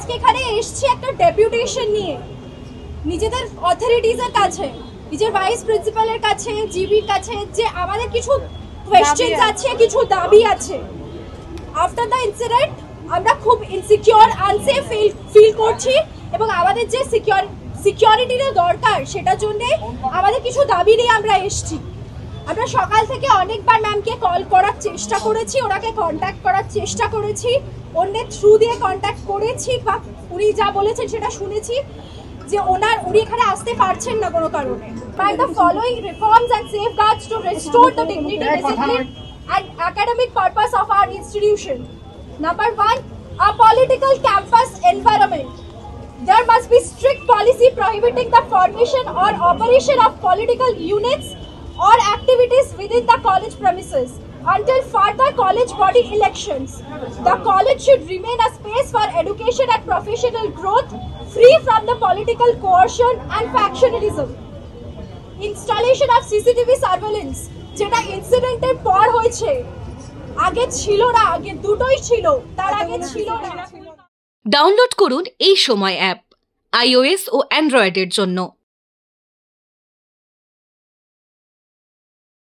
আজকে এখানে এসেছি একটা ডেপুটেশন নিয়ে নিজেদের অথরিটিজের কাছে, নিজের ভাইস প্রিন্সিপালের কাছে, জিবির কাছে, যে আমাদের কিছু কোয়েশ্চেনস আছে, কিছু দাবি আছে। আফটার দ্য ইনসিডেন্ট আমরা খুব ইনসিকিউর, আনসেফ ফিল করছি এবং আমাদের যে সিকিউরিটির দরকার সেটার জন্য আমাদের কিছু দাবি নিয়ে আমরা এসেছি। আমরা সকাল থেকে অনেকবার ম্যামকে কল করার চেষ্টা করেছি, ওনাকে কন্ট্যাক্ট করার চেষ্টা করেছি, অন্যের থ্রু দিয়ে কন্ট্যাক্ট করেছি, বা উনি যা বলেছেন সেটা শুনেছি যে উনি এখানে আসতে পারছেন না কোনো কারণে। By the following reforms and safeguards to restore the dignity, discipline and academic purpose of our institution. Number 1, a political campus environment. There must be strict policy prohibiting the formation or operation of political units or activities within the college premises until further college body elections. The college should remain a space for education and professional growth, free from the political coercion and factionalism. Installation of CCTV surveillance, যেটা ইনসিডেন্টের পর হয়েছে, আগে ছিল না, আগে দুটোই ছিল, তার আগে ছিল না। ডাউনলোড করুন এই সময় অ্যাপ iOS ও অ্যান্ড্রয়েডের জন্য।